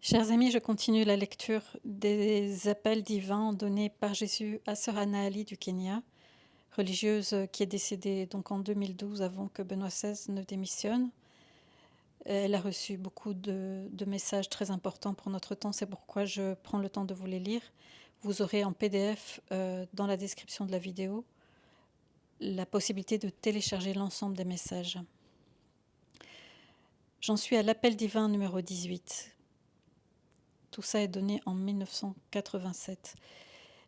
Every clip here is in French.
Chers amis, je continue la lecture des appels divins donnés par Jésus à Sœur Anna Ali du Kenya, religieuse qui est décédée donc en 2012 avant que Benoît XVI ne démissionne. Elle a reçu beaucoup de messages très importants pour notre temps, c'est pourquoi je prends le temps de vous les lire. Vous aurez en PDF dans la description de la vidéo la possibilité de télécharger l'ensemble des messages. J'en suis à l'appel divin numéro 18. Tout ça est donné en 1987.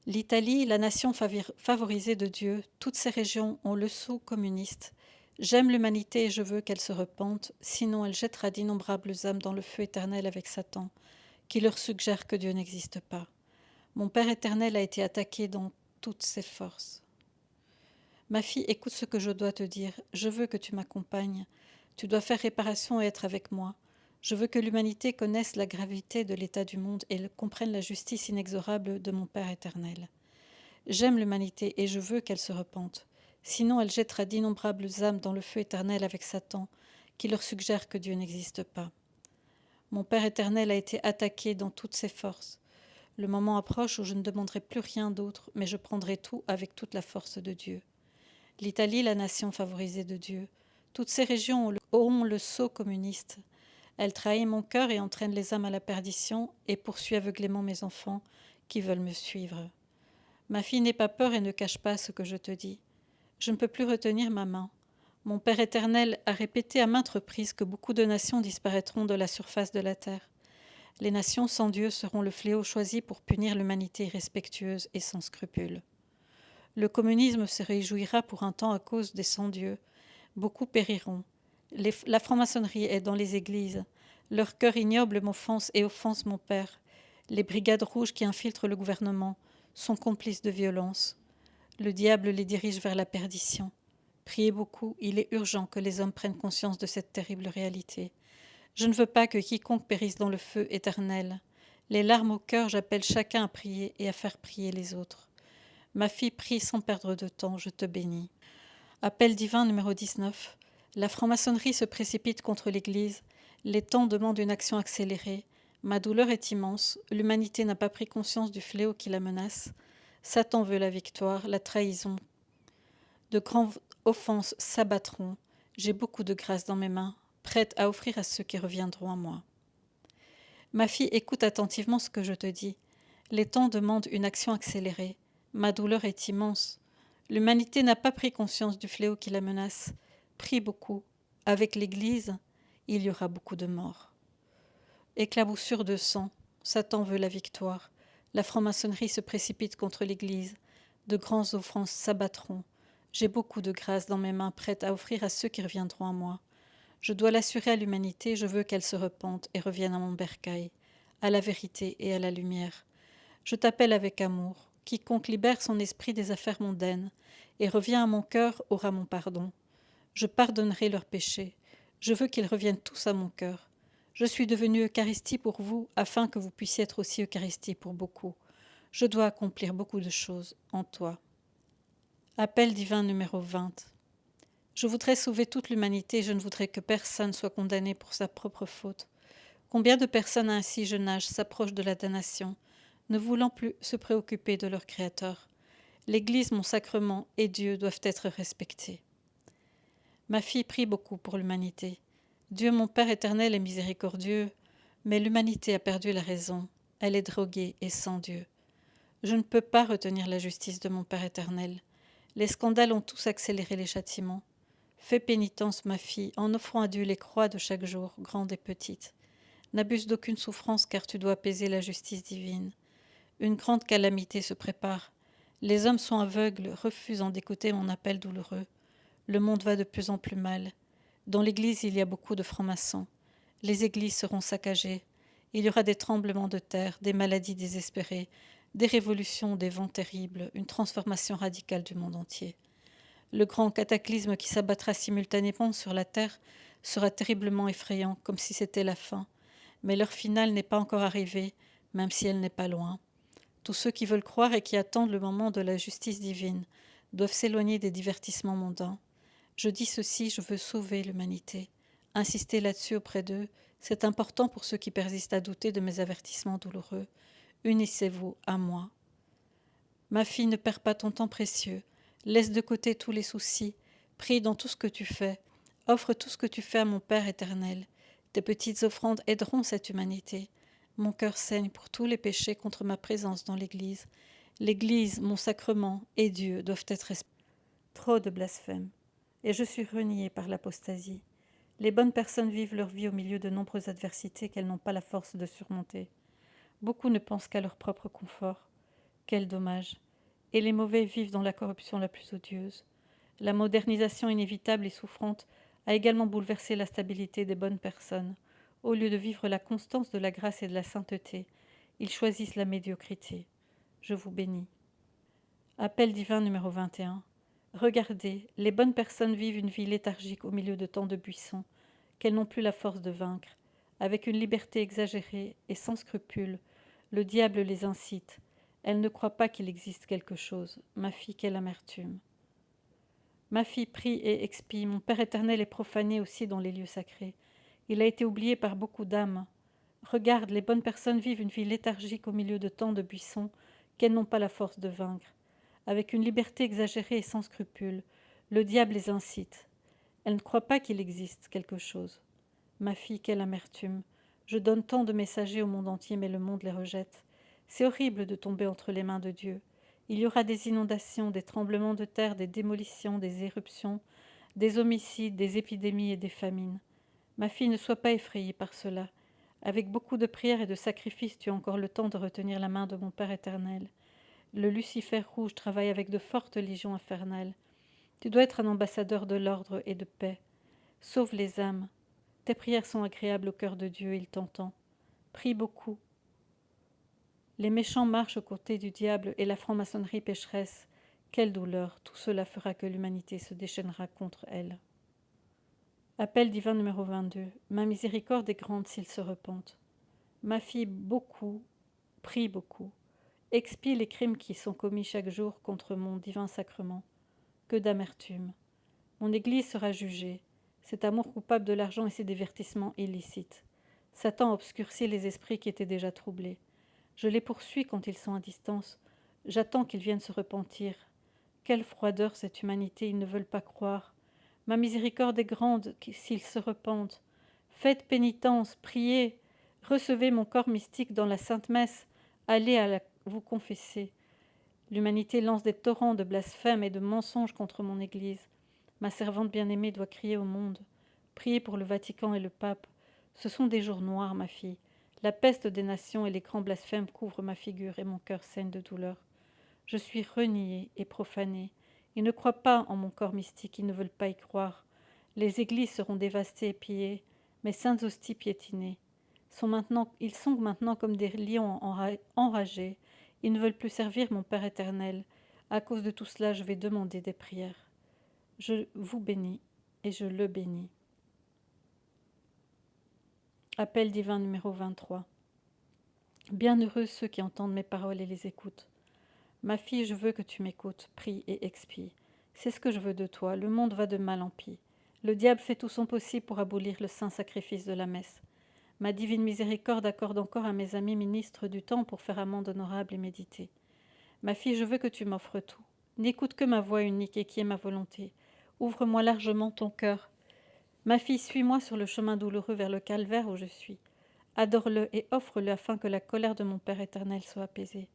L'Italie, la nation favorisée de Dieu, toutes ces régions ont le sceau communiste. J'aime l'humanité et je veux qu'elle se repente, sinon elle jettera d'innombrables âmes dans le feu éternel avec Satan, qui leur suggère que Dieu n'existe pas. Mon Père éternel a été attaqué dans toutes ses forces. Ma fille, écoute ce que je dois te dire. Je veux que tu m'accompagnes. Tu dois faire réparation et être avec moi. Je veux que l'humanité connaisse la gravité de l'état du monde et comprenne la justice inexorable de mon Père éternel. J'aime l'humanité et je veux qu'elle se repente. Sinon, elle jettera d'innombrables âmes dans le feu éternel avec Satan, qui leur suggère que Dieu n'existe pas. Mon Père éternel a été attaqué dans toutes ses forces. Le moment approche où je ne demanderai plus rien d'autre, mais je prendrai tout avec toute la force de Dieu. L'Italie, la nation favorisée de Dieu. Toutes ces régions ont le sceau communiste. Elle trahit mon cœur et entraîne les âmes à la perdition et poursuit aveuglément mes enfants qui veulent me suivre. Ma fille, n'aie pas peur et ne cache pas ce que je te dis. Je ne peux plus retenir ma main. Mon Père éternel a répété à maintes reprises que beaucoup de nations disparaîtront de la surface de la terre. Les nations sans Dieu seront le fléau choisi pour punir l'humanité irrespectueuse et sans scrupules. Le communisme se réjouira pour un temps à cause des sans-dieux. Beaucoup périront. La franc-maçonnerie est dans les églises. Leur cœur ignoble m'offense et offense mon Père. Les brigades rouges qui infiltrent le gouvernement sont complices de violence. Le diable les dirige vers la perdition. Priez beaucoup, il est urgent que les hommes prennent conscience de cette terrible réalité. Je ne veux pas que quiconque périsse dans le feu éternel. Les larmes au cœur, j'appelle chacun à prier et à faire prier les autres. Ma fille, prie sans perdre de temps, je te bénis. Appel divin numéro 19. La franc-maçonnerie se précipite contre l'Église. Les temps demandent une action accélérée. Ma douleur est immense. L'humanité n'a pas pris conscience du fléau qui la menace. Satan veut la victoire, la trahison. De grandes offenses s'abattront. J'ai beaucoup de grâce dans mes mains, prête à offrir à ceux qui reviendront à moi. Ma fille, écoute attentivement ce que je te dis. Les temps demandent une action accélérée. Ma douleur est immense. L'humanité n'a pas pris conscience du fléau qui la menace. Prie beaucoup. Avec l'Église, il y aura beaucoup de morts. Éclaboussure de sang. Satan veut la victoire. La franc-maçonnerie se précipite contre l'Église. De grandes offenses s'abattront. J'ai beaucoup de grâce dans mes mains prêtes à offrir à ceux qui reviendront à moi. Je dois l'assurer à l'humanité, je veux qu'elle se repente et revienne à mon bercail, à la vérité et à la lumière. Je t'appelle avec amour. Quiconque libère son esprit des affaires mondaines et revient à mon cœur aura mon pardon. Je pardonnerai leurs péchés. Je veux qu'ils reviennent tous à mon cœur. Je suis devenue Eucharistie pour vous afin que vous puissiez être aussi Eucharistie pour beaucoup. Je dois accomplir beaucoup de choses en toi. Appel divin numéro 20. Je voudrais sauver toute l'humanité et je ne voudrais que personne soit condamné pour sa propre faute. Combien de personnes à un si jeune âge s'approchent de la damnation, ne voulant plus se préoccuper de leur Créateur. L'Église, mon sacrement, et Dieu doivent être respectés. Ma fille prie beaucoup pour l'humanité. Dieu, mon Père éternel, est miséricordieux, mais l'humanité a perdu la raison. Elle est droguée et sans Dieu. Je ne peux pas retenir la justice de mon Père éternel. Les scandales ont tous accéléré les châtiments. Fais pénitence, ma fille, en offrant à Dieu les croix de chaque jour, grandes et petites. N'abuse d'aucune souffrance, car tu dois apaiser la justice divine. Une grande calamité se prépare. Les hommes sont aveugles, refusant d'écouter mon appel douloureux. Le monde va de plus en plus mal. Dans l'Église, il y a beaucoup de francs-maçons. Les églises seront saccagées. Il y aura des tremblements de terre, des maladies désespérées, des révolutions, des vents terribles, une transformation radicale du monde entier. Le grand cataclysme qui s'abattra simultanément sur la terre sera terriblement effrayant, comme si c'était la fin. Mais l'heure finale n'est pas encore arrivée, même si elle n'est pas loin. Tous ceux qui veulent croire et qui attendent le moment de la justice divine doivent s'éloigner des divertissements mondains. Je dis ceci, je veux sauver l'humanité. Insister là-dessus auprès d'eux, C'est important pour ceux qui persistent à douter de mes avertissements douloureux. Unissez-vous à moi. Ma fille, ne perds pas ton temps précieux. Laisse de côté tous les soucis. Prie dans tout ce que tu fais. Offre tout ce que tu fais à mon Père éternel. Tes petites offrandes aideront cette humanité. Mon cœur saigne pour tous les péchés contre ma présence dans l'Église. L'Église, mon sacrement et Dieu doivent être respectés. Trop de blasphèmes. Et je suis reniée par l'apostasie. Les bonnes personnes vivent leur vie au milieu de nombreuses adversités qu'elles n'ont pas la force de surmonter. Beaucoup ne pensent qu'à leur propre confort. Quel dommage. Et les mauvais vivent dans la corruption la plus odieuse. La modernisation inévitable et souffrante a également bouleversé la stabilité des bonnes personnes. Au lieu de vivre la constance de la grâce et de la sainteté, ils choisissent la médiocrité. Je vous bénis. Appel divin numéro 21. Regardez, les bonnes personnes vivent une vie léthargique au milieu de tant de buissons, qu'elles n'ont plus la force de vaincre. Avec une liberté exagérée et sans scrupule, le diable les incite. Elles ne croient pas qu'il existe quelque chose. Ma fille, quelle amertume. Ma fille, prie et expie. Mon Père éternel est profané aussi dans les lieux sacrés. Il a été oublié par beaucoup d'âmes. Regarde, les bonnes personnes vivent une vie léthargique au milieu de tant de buissons qu'elles n'ont pas la force de vaincre. Avec une liberté exagérée et sans scrupule, le diable les incite. Elles ne croient pas qu'il existe quelque chose. Ma fille, quelle amertume. Je donne tant de messagers au monde entier, mais le monde les rejette. C'est horrible de tomber entre les mains de Dieu. Il y aura des inondations, des tremblements de terre, des démolitions, des éruptions, des homicides, des épidémies et des famines. Ma fille, ne sois pas effrayée par cela. Avec beaucoup de prières et de sacrifices, tu as encore le temps de retenir la main de mon Père éternel. Le Lucifer rouge travaille avec de fortes légions infernales. Tu dois être un ambassadeur de l'ordre et de paix. Sauve les âmes. Tes prières sont agréables au cœur de Dieu, il t'entend. Prie beaucoup. Les méchants marchent aux côtés du diable et la franc-maçonnerie pécheresse. Quelle douleur, tout cela fera que l'humanité se déchaînera contre elle. Appel divin numéro 22. Ma miséricorde est grande s'ils se repentent. Ma fille, beaucoup, prie beaucoup. Expie les crimes qui sont commis chaque jour contre mon divin sacrement. Que d'amertume. Mon Église sera jugée. Cet amour coupable de l'argent et ses divertissements illicites. Satan obscurcit les esprits qui étaient déjà troublés. Je les poursuis quand ils sont à distance. J'attends qu'ils viennent se repentir. Quelle froideur cette humanité, ils ne veulent pas croire. Ma miséricorde est grande s'ils se repentent. Faites pénitence, priez, recevez mon corps mystique dans la Sainte Messe, allez vous confesser. L'humanité lance des torrents de blasphèmes et de mensonges contre mon Église. Ma servante bien-aimée doit crier au monde. Priez pour le Vatican et le pape. Ce sont des jours noirs, ma fille. La peste des nations et les grands blasphèmes couvrent ma figure et mon cœur saigne de douleur. Je suis reniée et profanée. Ils ne croient pas en mon corps mystique, ils ne veulent pas y croire. Les églises seront dévastées et pillées, mes saintes hosties piétinées. Ils sont maintenant comme des lions enragés. Ils ne veulent plus servir mon Père éternel. À cause de tout cela, je vais demander des prières. Je vous bénis et je le bénis. Appel divin numéro 23. Bienheureux ceux qui entendent mes paroles et les écoutent. Ma fille, je veux que tu m'écoutes, prie et expie. C'est ce que je veux de toi, le monde va de mal en pis. Le diable fait tout son possible pour abolir le saint sacrifice de la messe. Ma divine miséricorde accorde encore à mes amis ministres du temps pour faire amende honorable et méditer. Ma fille, je veux que tu m'offres tout. N'écoute que ma voix unique et qui est ma volonté. Ouvre-moi largement ton cœur. Ma fille, suis-moi sur le chemin douloureux vers le calvaire où je suis. Adore-le et offre-le afin que la colère de mon Père éternel soit apaisée.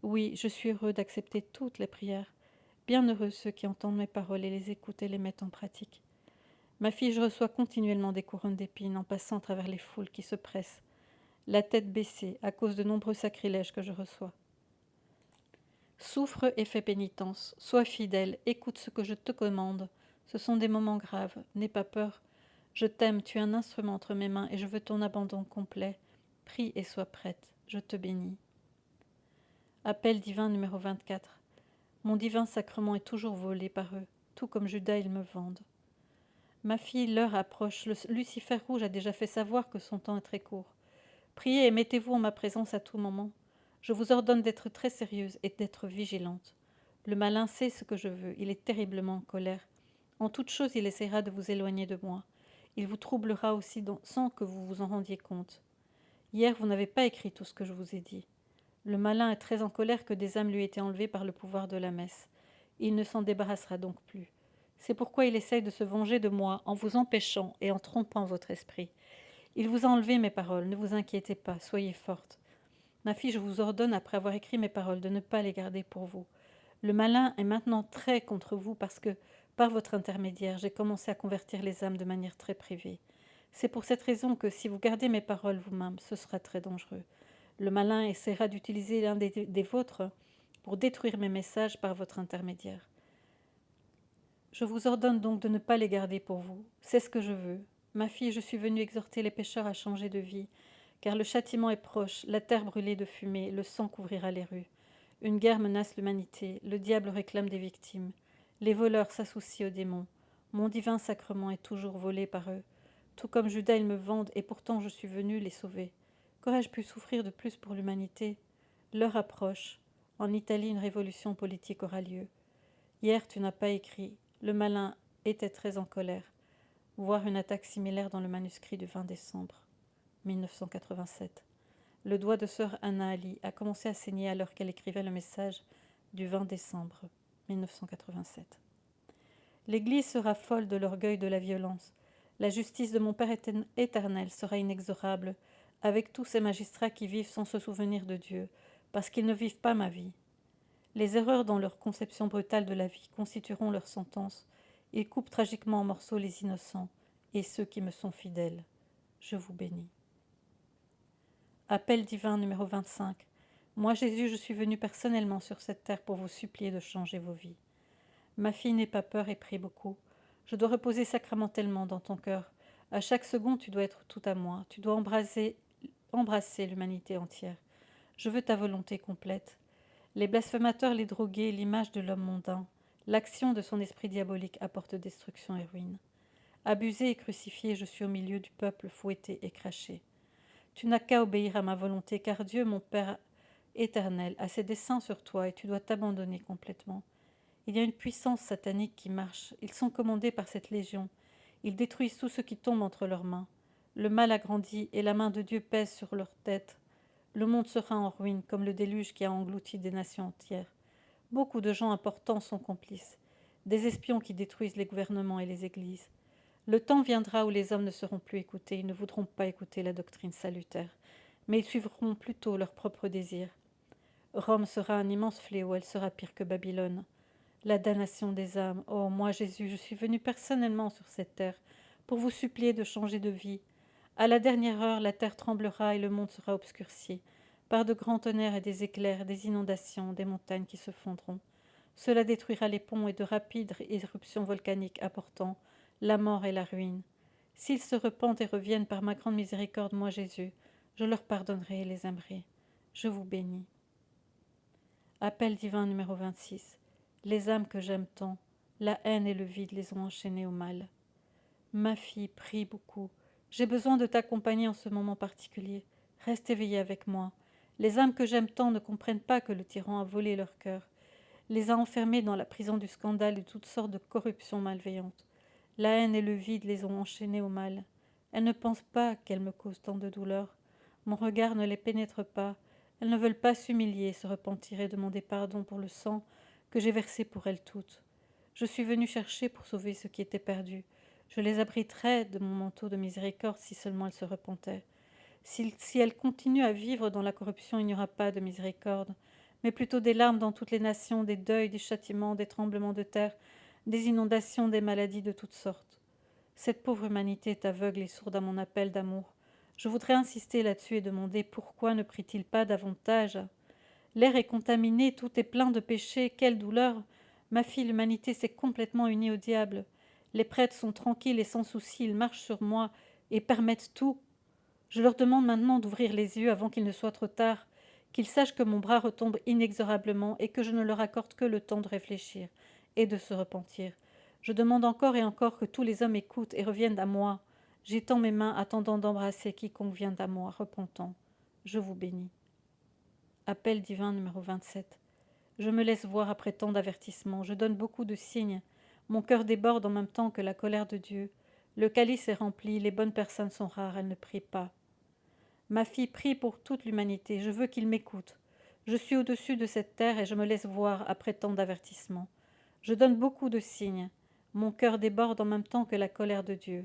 Oui, je suis heureux d'accepter toutes les prières. Bienheureux ceux qui entendent mes paroles et les écoutent et les mettent en pratique. Ma fille, je reçois continuellement des couronnes d'épines en passant à travers les foules qui se pressent, la tête baissée à cause de nombreux sacrilèges que je reçois. Souffre et fais pénitence, sois fidèle, écoute ce que je te commande. Ce sont des moments graves, n'aie pas peur. Je t'aime, tu es un instrument entre mes mains et je veux ton abandon complet. Prie et sois prête, je te bénis. Appel divin numéro 24. Mon divin sacrement est toujours volé par eux, tout comme Judas ils me vendent. Ma fille, l'heure approche, le Lucifer rouge a déjà fait savoir que son temps est très court. Priez et mettez-vous en ma présence à tout moment. Je vous ordonne d'être très sérieuse et d'être vigilante. Le malin sait ce que je veux, il est terriblement en colère. En toute chose, il essaiera de vous éloigner de moi. Il vous troublera aussi sans que vous vous en rendiez compte. Hier, vous n'avez pas écrit tout ce que je vous ai dit. Le malin est très en colère que des âmes lui aient été enlevées par le pouvoir de la messe. Il ne s'en débarrassera donc plus. C'est pourquoi il essaye de se venger de moi en vous empêchant et en trompant votre esprit. Il vous a enlevé mes paroles, ne vous inquiétez pas, soyez forte. Ma fille, je vous ordonne, après avoir écrit mes paroles, de ne pas les garder pour vous. Le malin est maintenant très contre vous parce que, par votre intermédiaire, j'ai commencé à convertir les âmes de manière très privée. C'est pour cette raison que, si vous gardez mes paroles vous-même, ce sera très dangereux. Le malin essaiera d'utiliser l'un des vôtres pour détruire mes messages par votre intermédiaire. Je vous ordonne donc de ne pas les garder pour vous. C'est ce que je veux. Ma fille, je suis venue exhorter les pécheurs à changer de vie, car le châtiment est proche, la terre brûlée de fumée, le sang couvrira les rues. Une guerre menace l'humanité, le diable réclame des victimes. Les voleurs s'associent aux démons. Mon divin sacrement est toujours volé par eux. Tout comme Judas, ils me vendent, et pourtant je suis venu les sauver. Qu'aurais-je pu souffrir de plus pour l'humanité? L'heure approche. En Italie, une révolution politique aura lieu. Hier, tu n'as pas écrit. Le malin était très en colère. Voir une attaque similaire dans le manuscrit du 20 décembre 1987. Le doigt de sœur Anna Ali a commencé à saigner alors qu'elle écrivait le message du 20 décembre 1987. L'Église sera folle de l'orgueil de la violence. La justice de mon Père éternel sera inexorable, avec tous ces magistrats qui vivent sans se souvenir de Dieu, parce qu'ils ne vivent pas ma vie. Les erreurs dans leur conception brutale de la vie constitueront leur sentence. Ils coupent tragiquement en morceaux les innocents et ceux qui me sont fidèles. Je vous bénis. Appel divin numéro 25. Moi, Jésus, je suis venu personnellement sur cette terre pour vous supplier de changer vos vies. Ma fille, n'aie pas peur et prie beaucoup. Je dois reposer sacramentellement dans ton cœur. À chaque seconde, tu dois être tout à moi. Tu dois embrasser l'humanité entière. Je veux ta volonté complète. Les blasphémateurs, les drogués, l'image de l'homme mondain, l'action de son esprit diabolique apporte destruction et ruine. Abusé et crucifié, je suis au milieu du peuple fouetté et craché. Tu n'as qu'à obéir à ma volonté, car Dieu, mon Père éternel, a ses desseins sur toi et tu dois t'abandonner complètement. Il y a une puissance satanique qui marche. Ils sont commandés par cette légion. Ils détruisent tout ce qui tombe entre leurs mains. Le mal a grandi et la main de Dieu pèse sur leur tête. Le monde sera en ruine comme le déluge qui a englouti des nations entières. Beaucoup de gens importants sont complices. Des espions qui détruisent les gouvernements et les églises. Le temps viendra où les hommes ne seront plus écoutés. Ils ne voudront pas écouter la doctrine salutaire. Mais ils suivront plutôt leurs propres désirs. Rome sera un immense fléau. Elle sera pire que Babylone. La damnation des âmes. Oh, moi, Jésus, je suis venu personnellement sur cette terre pour vous supplier de changer de vie. À la dernière heure, la terre tremblera et le monde sera obscurci par de grands tonnerres et des éclairs, des inondations, des montagnes qui se fondront. Cela détruira les ponts et de rapides éruptions volcaniques apportant la mort et la ruine. S'ils se repentent et reviennent par ma grande miséricorde, moi, Jésus, je leur pardonnerai et les aimerai. Je vous bénis. Appel divin numéro 26. Les âmes que j'aime tant, la haine et le vide les ont enchaînées au mal. Ma fille, prie beaucoup. J'ai besoin de t'accompagner en ce moment particulier. Reste éveillée avec moi. Les âmes que j'aime tant ne comprennent pas que le tyran a volé leur cœur, les a enfermées dans la prison du scandale et toutes sortes de corruptions malveillantes. La haine et le vide les ont enchaînées au mal. Elles ne pensent pas qu'elles me causent tant de douleur. Mon regard ne les pénètre pas. Elles ne veulent pas s'humilier, se repentir et demander pardon pour le sang que j'ai versé pour elles toutes. Je suis venue chercher pour sauver ce qui était perdu. Je les abriterais de mon manteau de miséricorde si seulement elles se repentaient. Si elles continuent à vivre dans la corruption, il n'y aura pas de miséricorde, mais plutôt des larmes dans toutes les nations, des deuils, des châtiments, des tremblements de terre, des inondations, des maladies de toutes sortes. Cette pauvre humanité est aveugle et sourde à mon appel d'amour. Je voudrais insister là-dessus et demander pourquoi ne prie-t-il pas davantage? L'air est contaminé, tout est plein de péchés, quelle douleur! Ma fille, l'humanité s'est complètement unie au diable. Les prêtres sont tranquilles et sans souci, ils marchent sur moi et permettent tout. Je leur demande maintenant d'ouvrir les yeux avant qu'il ne soit trop tard, qu'ils sachent que mon bras retombe inexorablement et que je ne leur accorde que le temps de réfléchir et de se repentir. Je demande encore et encore que tous les hommes écoutent et reviennent à moi. J'étends mes mains attendant d'embrasser quiconque vient à moi, repentant. Je vous bénis. Appel divin numéro 27. Je me laisse voir après tant d'avertissements. Je donne beaucoup de signes. Mon cœur déborde en même temps que la colère de Dieu. Le calice est rempli, les bonnes personnes sont rares, elles ne prient pas. Ma fille prie pour toute l'humanité, je veux qu'ils m'écoutent. Je suis au-dessus de cette terre et je me laisse voir après tant d'avertissements. Je donne beaucoup de signes. Mon cœur déborde en même temps que la colère de Dieu.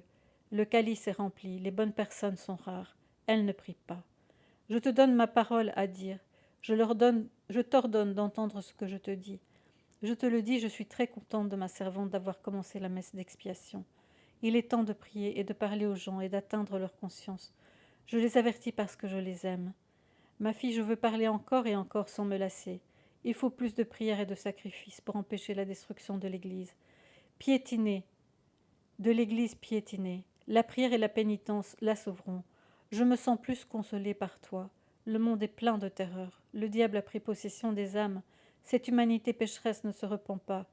Le calice est rempli, les bonnes personnes sont rares, elles ne prient pas. Je te donne ma parole à dire. Je t'ordonne d'entendre ce que je te dis. Je te le dis, je suis très contente de ma servante d'avoir commencé la messe d'expiation. Il est temps de prier et de parler aux gens et d'atteindre leur conscience. Je les avertis parce que je les aime. Ma fille, je veux parler encore et encore sans me lasser. Il faut plus de prières et de sacrifices pour empêcher la destruction de l'Église. Piétiner, de l'Église piétinée. La prière et la pénitence la sauveront. Je me sens plus consolée par toi. Le monde est plein de terreur. Le diable a pris possession des âmes. Cette humanité pécheresse ne se repent pas.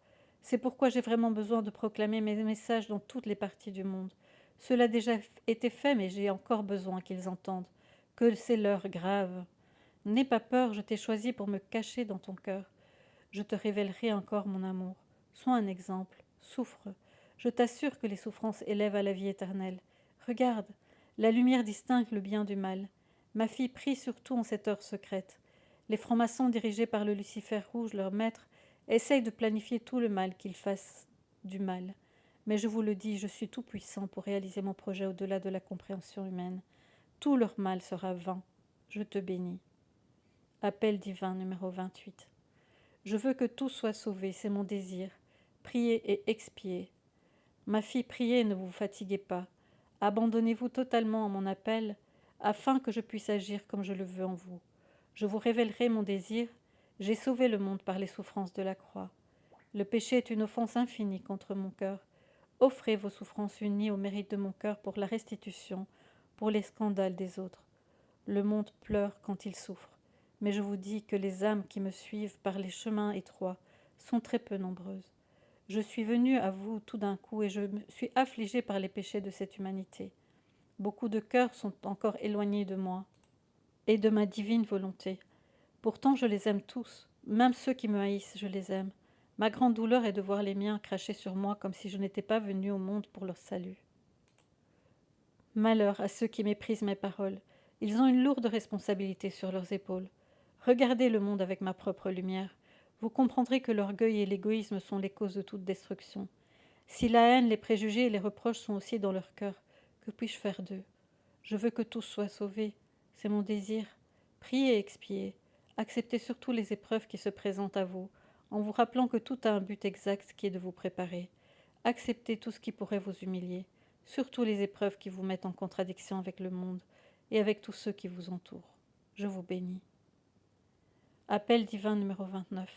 C'est pourquoi j'ai vraiment besoin de proclamer mes messages dans toutes les parties du monde. Cela a déjà été fait, mais j'ai encore besoin qu'ils entendent que c'est l'heure grave. N'aie pas peur, je t'ai choisi pour me cacher dans ton cœur. Je te révélerai encore mon amour. Sois un exemple, souffre. Je t'assure que les souffrances élèvent à la vie éternelle. Regarde, la lumière distingue le bien du mal. Ma fille prie surtout en cette heure secrète. Les francs-maçons dirigés par le Lucifer rouge, leur maître, essayent de planifier tout le mal qu'ils fassent du mal. Mais je vous le dis, je suis tout-puissant pour réaliser mon projet au-delà de la compréhension humaine. Tout leur mal sera vain. Je te bénis. Appel divin numéro 28. Je veux que tout soit sauvé, c'est mon désir. Priez et expiez. Ma fille, priez et ne vous fatiguez pas. Abandonnez-vous totalement à mon appel, afin que je puisse agir comme je le veux en vous. Je vous révélerai mon désir. J'ai sauvé le monde par les souffrances de la croix. Le péché est une offense infinie contre mon cœur. Offrez vos souffrances unies au mérite de mon cœur pour la restitution, pour les scandales des autres. Le monde pleure quand il souffre, mais je vous dis que les âmes qui me suivent par les chemins étroits sont très peu nombreuses. Je suis venue à vous tout d'un coup et je me suis affligée par les péchés de cette humanité. Beaucoup de cœurs sont encore éloignés de moi et de ma divine volonté. Pourtant je les aime tous, même ceux qui me haïssent, je les aime. Ma grande douleur est de voir les miens cracher sur moi comme si je n'étais pas venue au monde pour leur salut. Malheur à ceux qui méprisent mes paroles. Ils ont une lourde responsabilité sur leurs épaules. Regardez le monde avec ma propre lumière. Vous comprendrez que l'orgueil et l'égoïsme sont les causes de toute destruction. Si la haine, les préjugés et les reproches sont aussi dans leur cœur, que puis-je faire d'eux? Je veux que tous soient sauvés. C'est mon désir. Priez et expiez. Acceptez surtout les épreuves qui se présentent à vous, en vous rappelant que tout a un but exact qui est de vous préparer. Acceptez tout ce qui pourrait vous humilier, surtout les épreuves qui vous mettent en contradiction avec le monde et avec tous ceux qui vous entourent. Je vous bénis. Appel divin numéro 29.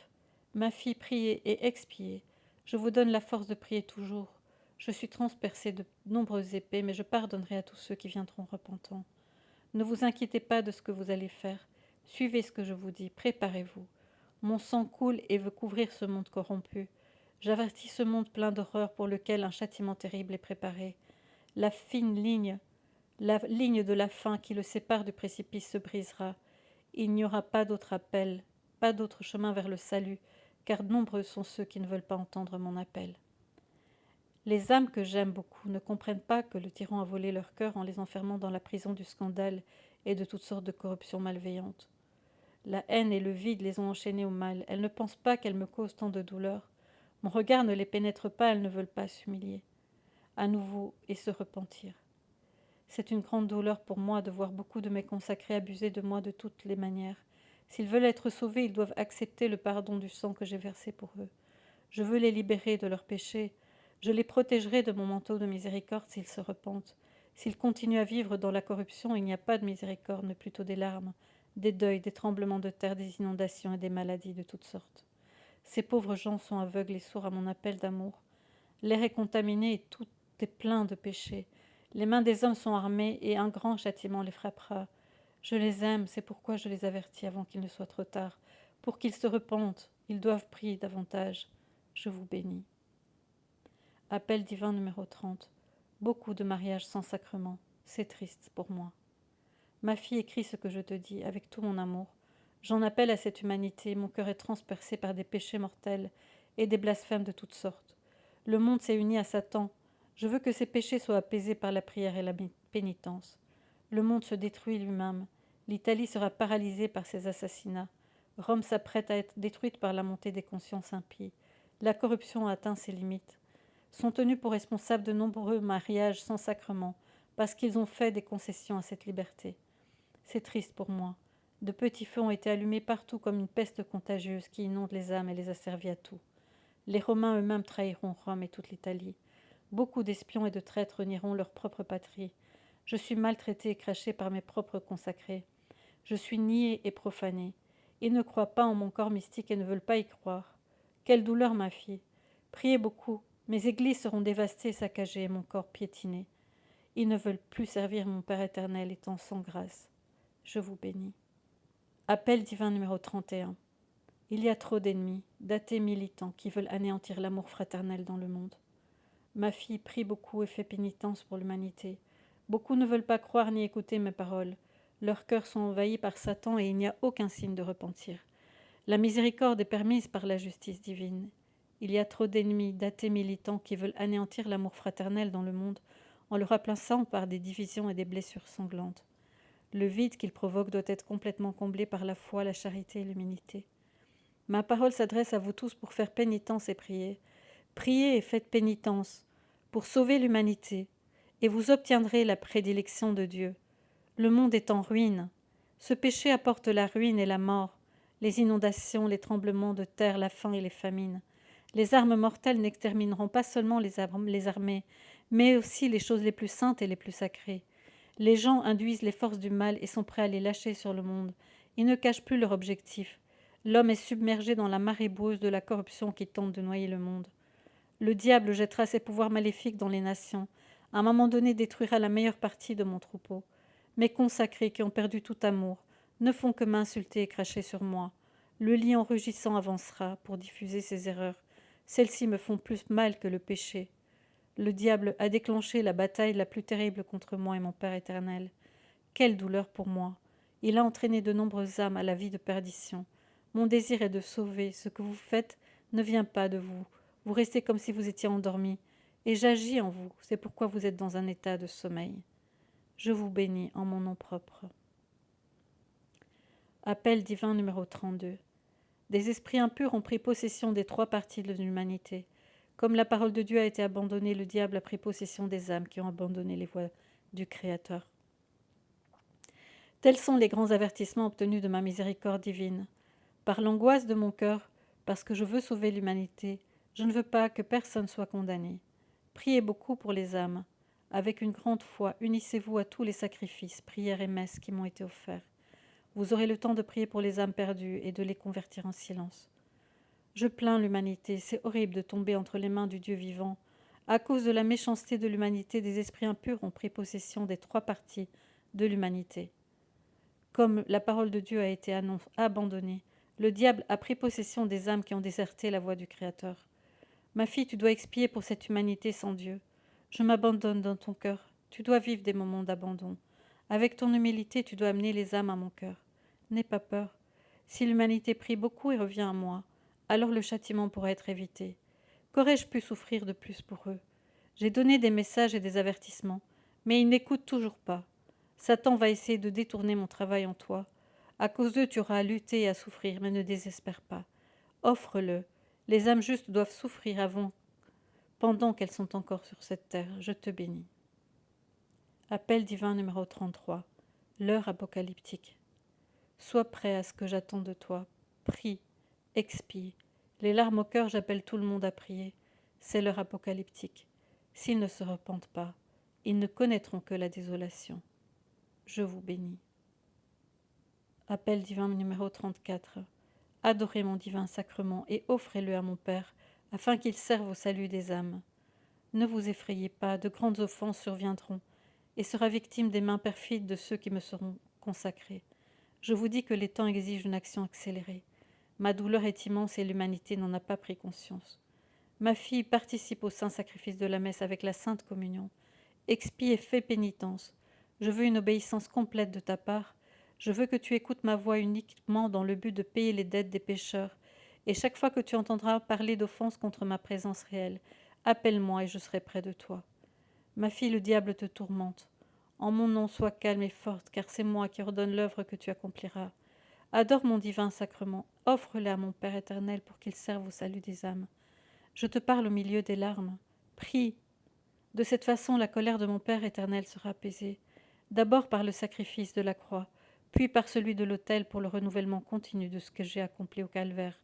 Ma fille, priez et expiez. Je vous donne la force de prier toujours. Je suis transpercée de nombreuses épées, mais je pardonnerai à tous ceux qui viendront repentants. Ne vous inquiétez pas de ce que vous allez faire. Suivez ce que je vous dis, préparez-vous. Mon sang coule et veut couvrir ce monde corrompu. J'avertis ce monde plein d'horreur pour lequel un châtiment terrible est préparé. La ligne de la fin qui le sépare du précipice se brisera. Il n'y aura pas d'autre appel, pas d'autre chemin vers le salut, car nombreux sont ceux qui ne veulent pas entendre mon appel. Les âmes que j'aime beaucoup ne comprennent pas que le tyran a volé leur cœur en les enfermant dans la prison du scandale et de toutes sortes de corruptions malveillantes. La haine et le vide les ont enchaînées au mal. Elles ne pensent pas qu'elles me causent tant de douleur. Mon regard ne les pénètre pas, elles ne veulent pas s'humilier à nouveau et se repentir. C'est une grande douleur pour moi de voir beaucoup de mes consacrés abuser de moi de toutes les manières. S'ils veulent être sauvés, ils doivent accepter le pardon du sang que j'ai versé pour eux. Je veux les libérer de leurs péchés. Je les protégerai de mon manteau de miséricorde s'ils se repentent. S'ils continuent à vivre dans la corruption, il n'y a pas de miséricorde, mais plutôt des larmes, des deuils, des tremblements de terre, des inondations et des maladies de toutes sortes. Ces pauvres gens sont aveugles et sourds à mon appel d'amour. L'air est contaminé et tout est plein de péchés. Les mains des hommes sont armées et un grand châtiment les frappera. Je les aime, c'est pourquoi je les avertis avant qu'il ne soit trop tard. Pour qu'ils se repentent, ils doivent prier davantage. Je vous bénis. Appel divin numéro 30. Beaucoup de mariages sans sacrement. C'est triste pour moi. Ma fille, écrit ce que je te dis avec tout mon amour. J'en appelle à cette humanité, mon cœur est transpercé par des péchés mortels et des blasphèmes de toutes sortes. Le monde s'est uni à Satan. Je veux que ses péchés soient apaisés par la prière et la pénitence. Le monde se détruit lui-même. L'Italie sera paralysée par ses assassinats. Rome s'apprête à être détruite par la montée des consciences impies. La corruption a atteint ses limites. Sont tenus pour responsables de nombreux mariages sans sacrement, parce qu'ils ont fait des concessions à cette liberté. C'est triste pour moi. De petits feux ont été allumés partout comme une peste contagieuse qui inonde les âmes et les asservit à tout. Les Romains eux-mêmes trahiront Rome et toute l'Italie. Beaucoup d'espions et de traîtres renieront leur propre patrie. Je suis maltraité et craché par mes propres consacrés. Je suis nié et profané. Ils ne croient pas en mon corps mystique et ne veulent pas y croire. Quelle douleur, ma fille. Priez beaucoup. Mes églises seront dévastées et saccagées et mon corps piétiné. Ils ne veulent plus servir mon Père éternel étant sans grâce. Je vous bénis. Appel divin numéro 31. Il y a trop d'ennemis, d'athées militants qui veulent anéantir l'amour fraternel dans le monde. Ma fille prie beaucoup et fait pénitence pour l'humanité. Beaucoup ne veulent pas croire ni écouter mes paroles. Leurs cœurs sont envahis par Satan et il n'y a aucun signe de repentir. La miséricorde est permise par la justice divine. Il y a trop d'ennemis, d'athées militants qui veulent anéantir l'amour fraternel dans le monde en le remplaçant par des divisions et des blessures sanglantes. Le vide qu'ils provoquent doit être complètement comblé par la foi, la charité et l'humilité. Ma parole s'adresse à vous tous pour faire pénitence et prier. Priez et faites pénitence pour sauver l'humanité, et vous obtiendrez la prédilection de Dieu. Le monde est en ruine. Ce péché apporte la ruine et la mort, les inondations, les tremblements de terre, la faim et les famines. Les armes mortelles n'extermineront pas seulement les armées, mais aussi les choses les plus saintes et les plus sacrées. Les gens induisent les forces du mal et sont prêts à les lâcher sur le monde. Ils ne cachent plus leur objectif. L'homme est submergé dans la marée boueuse de la corruption qui tente de noyer le monde. Le diable jettera ses pouvoirs maléfiques dans les nations. À un moment donné, détruira la meilleure partie de mon troupeau. Mes consacrés qui ont perdu tout amour ne font que m'insulter et cracher sur moi. Le lion rugissant avancera pour diffuser ses erreurs. Celles-ci me font plus mal que le péché. Le diable a déclenché la bataille la plus terrible contre moi et mon Père éternel. Quelle douleur pour moi! Il a entraîné de nombreuses âmes à la vie de perdition. Mon désir est de sauver. Ce que vous faites ne vient pas de vous. Vous restez comme si vous étiez endormi. Et j'agis en vous. C'est pourquoi vous êtes dans un état de sommeil. Je vous bénis en mon nom propre. Appel divin numéro 32. Des esprits impurs ont pris possession des trois parties de l'humanité. Comme la parole de Dieu a été abandonnée, le diable a pris possession des âmes qui ont abandonné les voies du Créateur. Tels sont les grands avertissements obtenus de ma miséricorde divine. Par l'angoisse de mon cœur, parce que je veux sauver l'humanité, je ne veux pas que personne soit condamné. Priez beaucoup pour les âmes. Avec une grande foi, unissez-vous à tous les sacrifices, prières et messes qui m'ont été offerts. Vous aurez le temps de prier pour les âmes perdues et de les convertir en silence. Je plains l'humanité, c'est horrible de tomber entre les mains du Dieu vivant. À cause de la méchanceté de l'humanité, des esprits impurs ont pris possession des trois parties de l'humanité. Comme la parole de Dieu a été abandonnée, le diable a pris possession des âmes qui ont déserté la voie du Créateur. Ma fille, tu dois expier pour cette humanité sans Dieu. Je m'abandonne dans ton cœur. Tu dois vivre des moments d'abandon. Avec ton humilité, tu dois amener les âmes à mon cœur. N'aie pas peur. Si l'humanité prie beaucoup et revient à moi, alors le châtiment pourra être évité. Qu'aurais-je pu souffrir de plus pour eux? J'ai donné des messages et des avertissements, mais ils n'écoutent toujours pas. Satan va essayer de détourner mon travail en toi. À cause d'eux, tu auras à lutter et à souffrir, mais ne désespère pas. Offre-le. Les âmes justes doivent souffrir pendant qu'elles sont encore sur cette terre. Je te bénis. Appel divin numéro 33. L'heure apocalyptique. Sois prêt à ce que j'attends de toi. Prie, expie. Les larmes au cœur, j'appelle tout le monde à prier. C'est l'heure apocalyptique. S'ils ne se repentent pas, ils ne connaîtront que la désolation. Je vous bénis. Appel divin numéro 34. Adorez mon divin sacrement et offrez-le à mon Père, afin qu'il serve au salut des âmes. Ne vous effrayez pas, de grandes offenses surviendront, et sera victime des mains perfides de ceux qui me seront consacrés. Je vous dis que les temps exigent une action accélérée. Ma douleur est immense et l'humanité n'en a pas pris conscience. Ma fille participe au saint sacrifice de la messe avec la sainte communion. Expie et fais pénitence. Je veux une obéissance complète de ta part. Je veux que tu écoutes ma voix uniquement dans le but de payer les dettes des pécheurs. Et chaque fois que tu entendras parler d'offense contre ma présence réelle, appelle-moi et je serai près de toi. Ma fille, le diable te tourmente. En mon nom, sois calme et forte, car c'est moi qui ordonne l'œuvre que tu accompliras. Adore mon divin sacrement, offre-le à mon Père éternel pour qu'il serve au salut des âmes. Je te parle au milieu des larmes. Prie. De cette façon, la colère de mon Père éternel sera apaisée, d'abord par le sacrifice de la croix, puis par celui de l'autel pour le renouvellement continu de ce que j'ai accompli au calvaire.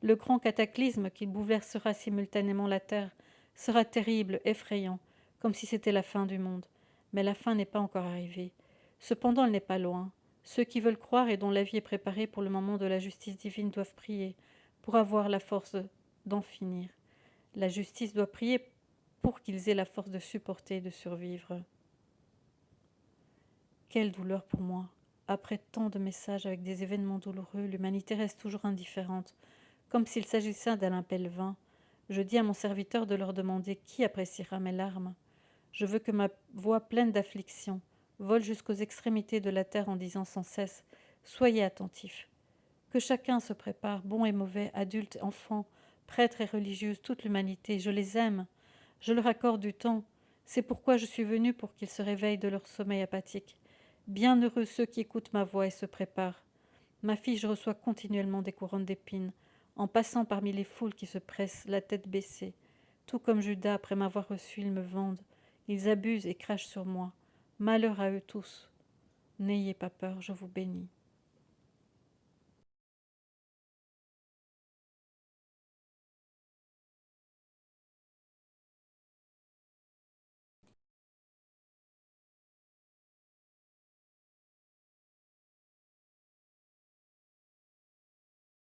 Le grand cataclysme qui bouleversera simultanément la terre sera terrible, effrayant, comme si c'était la fin du monde. Mais la fin n'est pas encore arrivée. Cependant, elle n'est pas loin. Ceux qui veulent croire et dont la vie est préparée pour le moment de la justice divine doivent prier pour avoir la force d'en finir. La justice doit prier pour qu'ils aient la force de supporter et de survivre. Quelle douleur pour moi. Après tant de messages avec des événements douloureux, l'humanité reste toujours indifférente, comme s'il s'agissait d'un appel vain. Je dis à mon serviteur de leur demander qui appréciera mes larmes. Je veux que ma voix pleine d'affliction vole jusqu'aux extrémités de la terre en disant sans cesse « Soyez attentifs ». Que chacun se prépare, bon et mauvais, adultes, enfants, prêtres et religieuses, toute l'humanité, je les aime. Je leur accorde du temps. C'est pourquoi je suis venue pour qu'ils se réveillent de leur sommeil apathique. Bienheureux ceux qui écoutent ma voix et se préparent. Ma fille, je reçois continuellement des couronnes d'épines, en passant parmi les foules qui se pressent, la tête baissée. Tout comme Judas, après m'avoir reçu, ils me vendent. Ils abusent et crachent sur moi. Malheur à eux tous. N'ayez pas peur, je vous bénis.